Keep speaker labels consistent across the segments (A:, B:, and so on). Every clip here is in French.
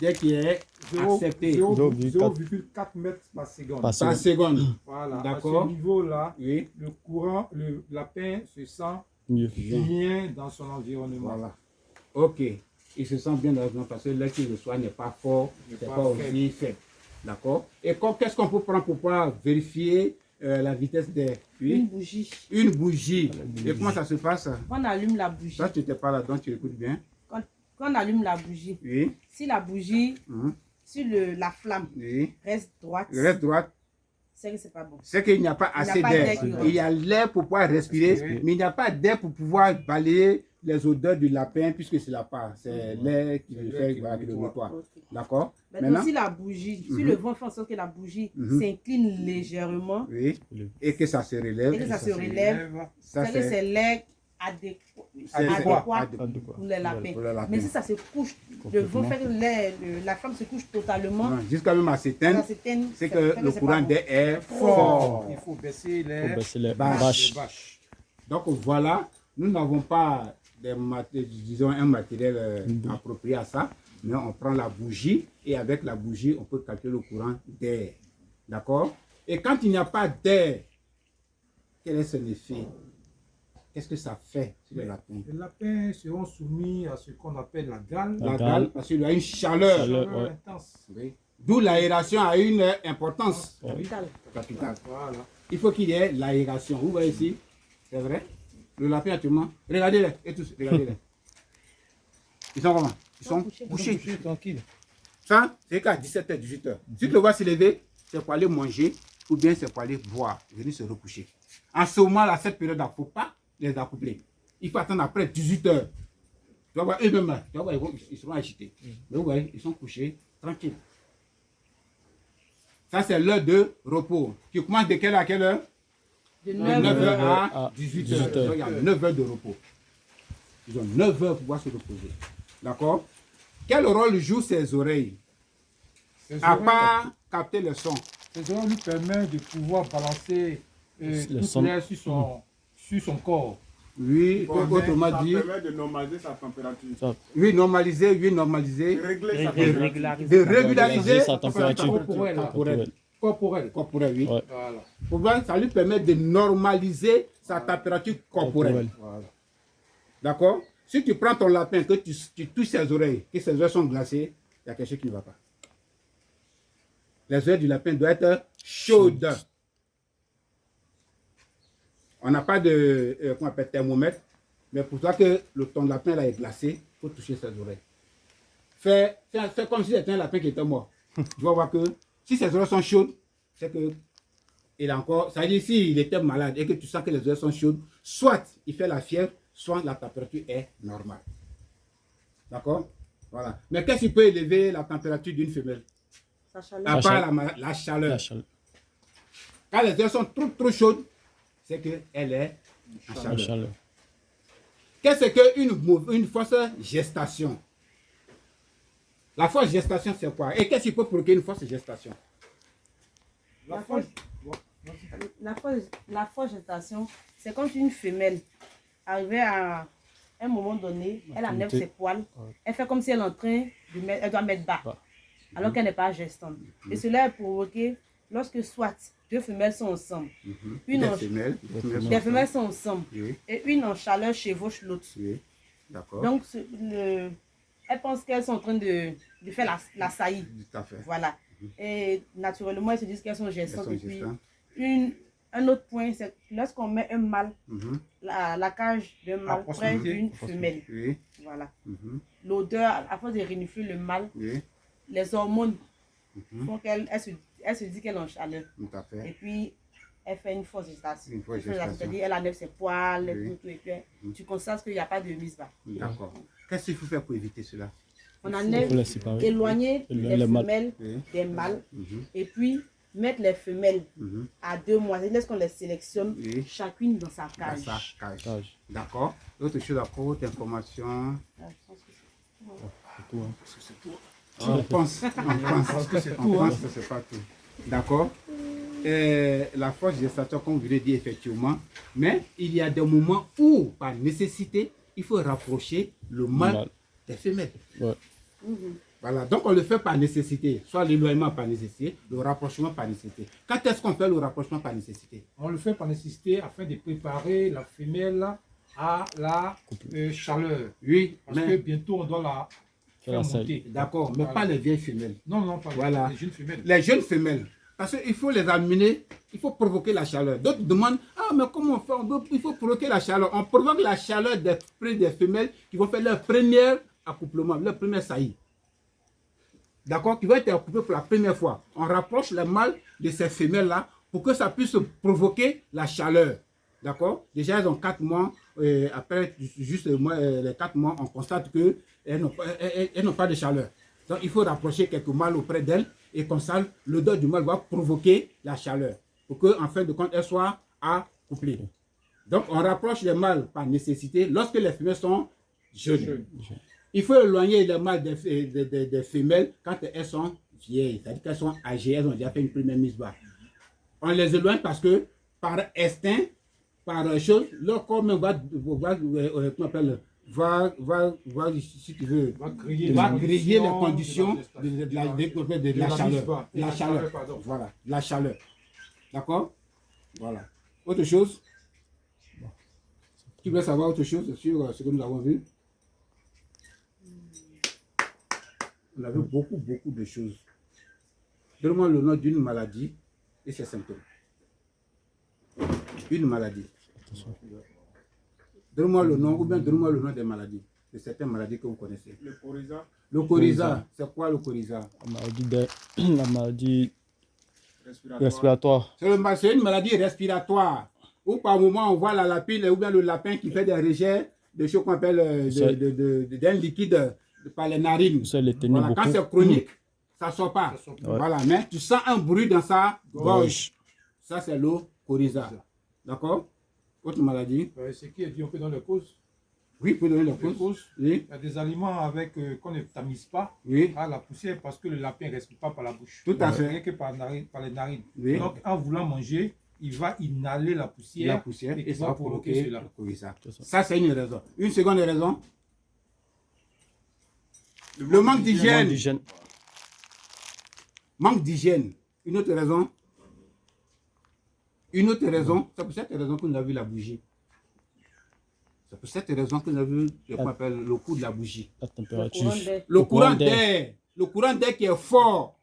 A: dès qu'il est accepté.
B: 0,4 mètres par seconde.
A: Par seconde.
B: Voilà.
A: D'accord.
B: À ce niveau-là,
A: Oui.
B: le courant, le lapin se sent
C: Mieux.
B: bien dans son environnement.
A: Voilà. Ok. Il se sent bien dans l'environnement parce que l'air qu'il reçoit n'est pas fort, n'est pas aussi faible. D'accord. Et qu'est-ce qu'on peut prendre pour pouvoir vérifier la vitesse d'air? Oui.
D: Une bougie.
A: Une bougie. Et comment ça se passe?
D: On allume la bougie.
A: Ça, tu n'étais pas là-dedans, tu écoutes bien.
D: Quand on allume la bougie,
A: Oui.
D: si la bougie, si la flamme
A: Oui.
D: reste droite, c'est que c'est pas bon.
A: C'est qu'il n'y a pas assez d'air. Il y a l'air pour pouvoir respirer, mais il n'y a pas d'air pour pouvoir balayer les odeurs du lapin, puisque c'est la part. C'est l'air qui le fait le nettoie. D'accord?
D: Maintenant, si la bougie, si le vent fait en sorte que la bougie s'incline légèrement,
A: oui, et que ça se relève,
D: c'est que c'est l'air adéquat pour les lapins. Mais si ça se couche, le vent fait que la flamme se couche totalement,
A: jusqu'à même à s'éteindre, c'est que le courant d'air est fort.
B: Il faut baisser les
A: bâches. Donc voilà, nous n'avons pas disons un matériel approprié à ça, mais on prend la bougie et avec la bougie, on peut calculer le courant d'air. D'accord? Et quand il n'y a pas d'air, quel est son effet? Qu'est-ce que ça fait sur les lapins?
B: Les lapins seront soumis à ce qu'on appelle la gale.
A: La gale, parce qu'il y a une chaleur
B: intense.
A: Oui. D'où l'aération a une importance capitale.
B: Voilà.
A: Il faut qu'il y ait l'aération. Vous voyez ici, c'est vrai? Le lapin actuellement, regardez-les, et tous, regardez-les. Ils sont comment? Ils sont couchés.
B: Tranquille.
A: Ça, c'est qu'à 17h, 18h. Si tu le vois se lever, c'est pour aller manger ou bien c'est pour aller boire, venir se recoucher. En ce moment-là, cette période, il ne faut pas les accoupler. Il faut attendre après 18h. Tu vas voir eux-mêmes, tu vas voir, ils seront agités. Mais vous voyez, ils sont couchés, tranquilles. Ça, c'est l'heure de repos. Qui commence de quelle heure à quelle heure?
D: De
A: 9h à 18h. Il y a 9 heures de repos. Ils ont 9 heures pour pouvoir se reposer. D'accord? Quel rôle jouent ses oreilles? À part capter le son.
B: Ces oreilles lui permettent de pouvoir balancer toute l'air sur son corps.
A: Oui, autrement dit.
E: Ça permet de normaliser sa température.
A: Oui, normaliser.
E: De
A: régulariser
C: sa température
B: Corporelle.
A: Oui.
C: Ouais.
B: Voilà.
A: Ça lui permet de normaliser sa température corporelle.
B: Voilà.
A: D'accord? Si tu prends ton lapin, que tu touches ses oreilles, que ses oreilles sont glacées, il y a quelque chose qui ne va pas. Les oreilles du lapin doivent être chaudes. On n'a pas de qu'on appelle thermomètre, mais pour toi que ton lapin là est glacé, il faut toucher ses oreilles. Fais comme si c'était un lapin qui était mort. Tu vas voir que si ses oreilles sont chaudes, c'est que il a encore, ça veut dire s'il était malade et que tu sens que les oreilles sont chaudes, soit il fait la fièvre, soit la température est normale. D'accord? Voilà. Mais qu'est-ce qui peut élever la température d'une femelle?
D: sa chaleur.
A: À part la chaleur. Quand les oreilles sont trop chaudes, c'est qu'elle est en chaleur. Qu'est-ce qu'une fausse gestation? La fausse gestation, c'est quoi? Et qu'est-ce qui peut provoquer une fausse gestation?
D: La fausse gestation, c'est quand une femelle arrivée à un moment donné, elle enlève ses poils, elle fait comme si elle est en train de mettre, elle doit mettre bas, alors qu'elle n'est pas gestante. Et cela est provoqué lorsque soit deux femelles sont ensemble. Des femelles sont ensemble. Et une en chaleur chevauche l'autre. Donc, elles pensent qu'elles sont en train de faire la saillie. Voilà. Et naturellement, elles se disent qu'elles sont gestantes. Et puis, un autre point, c'est lorsqu'on met un mâle, la cage d'un mâle près d'une femelle. Voilà. L'odeur, à force de renifler le mâle, les hormones font qu'elle se dit qu'elle est en chaleur. Et puis, elle fait une fausse gestation. C'est-à-dire, elle enlève ses poils, et puis tu constates qu'il n'y a pas de mise bas.
A: D'accord. Qu'est-ce qu'il faut faire pour éviter cela?
D: On enlève, éloigner les femelles des mâles, et puis mettre les femelles à 2 mois. C'est-à-dire qu'on les sélectionne chacune dans sa cage.
A: D'accord. Autre chose après, autre information. On pense que c'est pas tout. D'accord. La force gestation, comme vous l'avez dit effectivement, mais il y a des moments où, par nécessité, il faut rapprocher le mâle des femelles. Voilà, donc on le fait par nécessité, soit l'éloignement par nécessité, le rapprochement par nécessité. Quand est-ce qu'on fait le rapprochement par nécessité?
B: On le fait par nécessité afin de préparer la femelle à la chaleur.
A: Oui,
B: Parce que bientôt on doit la faire monter.
A: D'accord, mais pas les vieilles femelles.
B: Non, pas
A: voilà.
B: les jeunes femelles.
A: Les jeunes femelles. Parce qu'il faut les amener, il faut provoquer la chaleur. D'autres demandent, ah mais comment on fait? Il faut provoquer la chaleur. On provoque la chaleur des femelles qui vont faire leur premier accouplement, leur premier saillie. D'accord? Qui vont être accouplées pour la première fois. On rapproche le mâle de ces femelles-là pour que ça puisse provoquer la chaleur. D'accord? Déjà, elles ont 4 mois. Après, juste les 4 mois, on constate qu'elles n'ont pas de chaleur. Donc, il faut rapprocher quelques mâles auprès d'elles. Et comme ça, l'odeur du mâle va provoquer la chaleur. Pour qu'en fin de compte, elles soient accouplées. Donc, on rapproche les mâles par nécessité lorsque les femelles sont jeunes. Il faut éloigner les mâles des femelles quand elles sont vieilles. C'est-à-dire qu'elles sont âgées, elles ont déjà fait une première mise bas. On les éloigne parce que par instinct, par chose, leur corps même va si tu veux, va griller les conditions de la chaleur. La chaleur. Voilà, la chaleur. D'accord? Voilà. Autre chose? Tu veux savoir autre chose sur ce que nous avons vu? On a vu beaucoup de choses. Donne-moi le nom d'une maladie et ses symptômes. Une maladie. Donne-moi le nom, ou bien donne-moi le nom des maladies, de certaines maladies que vous connaissez.
E: Le coryza.
A: Le coryza, c'est quoi le coryza?
C: La maladie respiratoire.
A: C'est une maladie respiratoire. Ou par moment, on voit la lapine ou bien le lapin qui fait des rejets de ce qu'on appelle d'un liquide par les narines. Voilà. Quand c'est chronique, ça ne sort pas. Voilà. Mais tu sens un bruit dans sa gorge. Ça, c'est le coryza. D'accord? Autre maladie?
B: C'est qui a dit on peut donner les causes?
A: Oui, vous pouvez donner les causes. Oui.
B: Il y a des aliments avec qu'on ne tamise pas à la poussière parce que le lapin ne respire pas par la bouche.
A: Tout à fait.
B: Rien que par les narines.
A: Oui.
B: Donc, en voulant manger, il va inhaler la poussière
A: et ça va provoquer
B: cela.
A: Ça, c'est une raison. Une seconde raison. Le manque d'hygiène. Manque d'hygiène. Une autre raison. Une autre raison, c'est pour cette raison que nous avons vu la bougie. C'est pour cette raison que nous avons vu ce qu'on appelle le coup de la bougie.
C: La température.
A: Le courant d'air. Le courant d'air qui est fort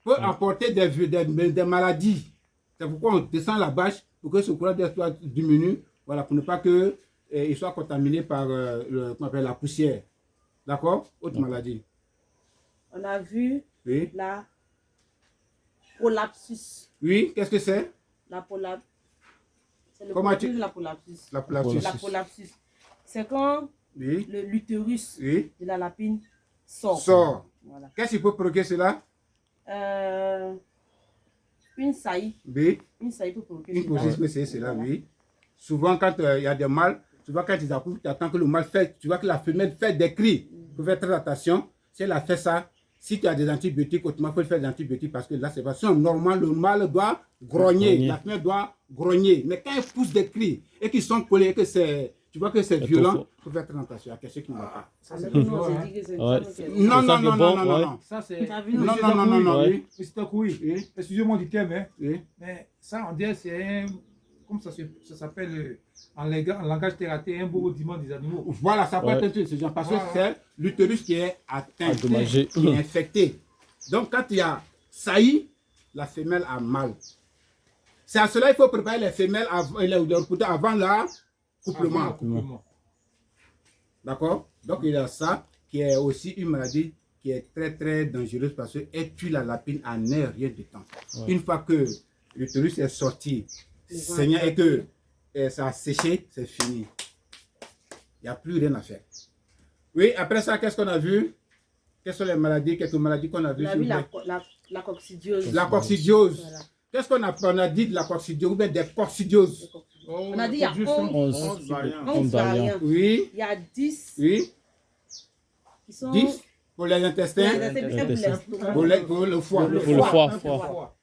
A: peut apporter des maladies. C'est pourquoi on descend la bâche pour que ce courant d'air soit diminué. Voilà, pour ne pas qu'il soit contaminé par la poussière. D'accord? Autre maladie.
D: On a vu la prolapsus.
A: Oui, qu'est-ce que c'est?
D: La prolapsus. C'est le
A: Comment
D: de la prolapsus.
A: La prolapsus.
D: La prolapsus. C'est quand l'utérus de la lapine sort. Voilà.
A: Qu'est-ce qui peut provoquer cela?
D: Une saillie.
A: Oui.
D: Une saillie peut provoquer
A: cela. Oui. Souvent, quand il y a des mâles, souvent quand ils accouchent, tu attends que le mâle fait, tu vois que la femelle fait des cris. Il faut faire très attention. Si elle a fait ça, si tu as des antibiotiques, autrement, il faut faire des antibiotiques parce que là, c'est pas normal. Le mâle doit grogner, la femelle doit grogner. Mais quand elle pousse des cris et qu'ils sont collés, que c'est, tu vois que c'est violent, il faut faire très attention à quelque chose qui ne va pas. Non.
B: Ça, c'est.
A: Non.
B: Oui. Excusez-moi du terme, mais ça, on dirait c'est comme ça s'appelle en langage thérapeutique, un bourrement des animaux.
A: Voilà, ça peut être un truc, ce genre, parce que c'est l'utérus qui est atteint, qui est infecté. Donc, quand il y a saillie, la femelle a mal. C'est à cela qu'il faut préparer les femelles avant l'accouplement. D'accord? Donc, il y a ça qui est aussi une maladie qui est très très dangereuse parce qu'elle tue la lapine en un rien de temps. Une fois que l'utérus est sorti, saignant et que ça a séché, c'est fini. Il n'y a plus rien à faire. Oui, après ça, qu'est-ce qu'on a vu? Quelles sont les maladies, quelques maladies qu'on a vues?
D: On a vu la coccidiose.
A: La coccidiose. Voilà. Qu'est-ce qu'on a dit de la coccidiose ou bien des coccidioses?
D: On a dit il y a 11 variants.
A: Oui.
D: Il y a 10.
A: Oui.
D: Qui sont
A: 10 pour les intestins. Pour le foie.
C: Pour le foie.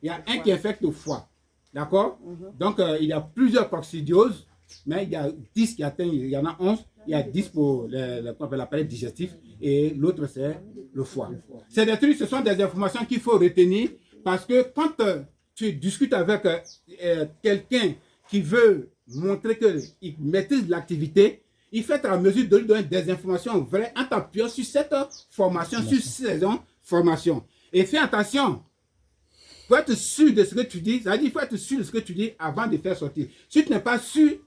A: Il y a un qui infecte le foie. D'accord? Donc, il y a plusieurs coccidioses, mais il y a 10 qui atteignent, il y en a 11. Il y a 10 pour l'appareil digestif et l'autre c'est le foie. C'est des trucs, ce sont des informations qu'il faut retenir parce que quand tu discutes avec quelqu'un qui veut montrer qu'il maîtrise l'activité, il fait à mesure de lui donner des informations vraies en t'appuyant sur cette formation, sur ces formations. Et fais attention, il faut être sûr de ce que tu dis, c'est-à-dire il faut être sûr de ce que tu dis avant de faire sortir. Si tu n'es pas sûr,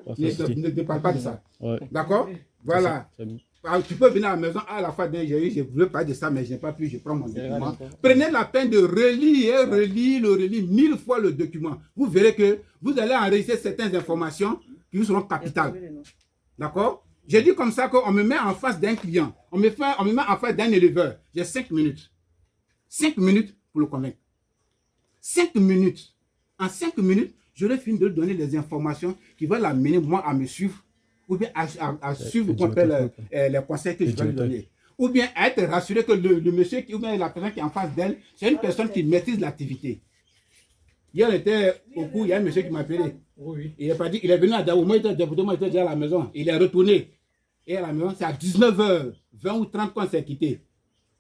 A: ne parle pas de ça.
C: Ouais.
A: D'accord? Voilà. Tu peux venir à la maison à la fois d'un je voulais parler de ça, mais je n'ai pas pu, je prends mon document. Prenez la peine de relire et relire 1000 fois le document. Vous verrez que vous allez enregistrer certaines informations qui vous seront capitales. D'accord? J'ai dit comme ça qu'on me met en face d'un client, on me met en face d'un éleveur. J'ai 5 minutes. 5 minutes pour le convaincre. 5 minutes. En 5 minutes, j'aurais fini de lui donner des informations qui vont l'amener, moi, à me suivre, ou bien à suivre les conseils que je vais lui donner. Ou bien à être rassuré que le monsieur, ou bien la personne qui est en face d'elle, c'est une personne qui maîtrise l'activité. Hier, on était au cours, il y a un monsieur qui m'a appelé.
B: Oui.
A: Il est venu à Daou, moi, il était déjà à la maison. Il est retourné. Et à la maison, c'est à 19h20 ou 30 qu'on s'est quitté.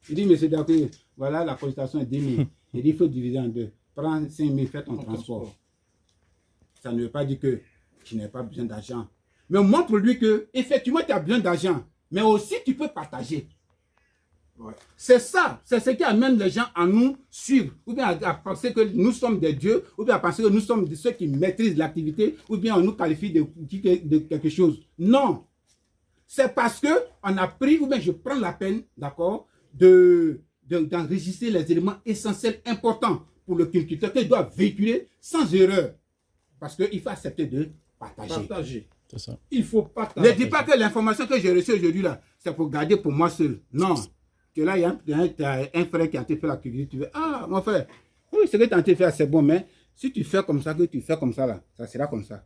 A: Il dit, monsieur Daou, voilà, la consultation est 10 000. Il dit, il faut diviser en deux. Prends 5 000, fais ton transport. Ça ne veut pas dire que tu n'as pas besoin d'argent. Mais montre-lui que, effectivement, tu as besoin d'argent. Mais aussi, tu peux partager. Ouais. C'est ça, c'est ce qui amène les gens à nous suivre, ou bien à penser que nous sommes des dieux, ou bien à penser que nous sommes ceux qui maîtrisent l'activité, ou bien on nous qualifie de quelque chose. Non, c'est parce que on a pris, ou bien je prends la peine, d'accord, d'enregistrer les éléments essentiels importants pour le cultivateur qu'il doit véhiculer sans erreur, parce qu'il faut accepter de partager.
C: C'est ça.
B: Il faut partager.
A: Ne dis pas que l'information que j'ai reçue aujourd'hui là, c'est pour garder pour moi seul. Non. Que là, il y a un frère qui a été fait l'activité, tu veux, ah, mon frère, oui, ce que tu as été fait, c'est bon, mais si tu fais comme ça, que tu fais comme ça, là, ça sera comme ça.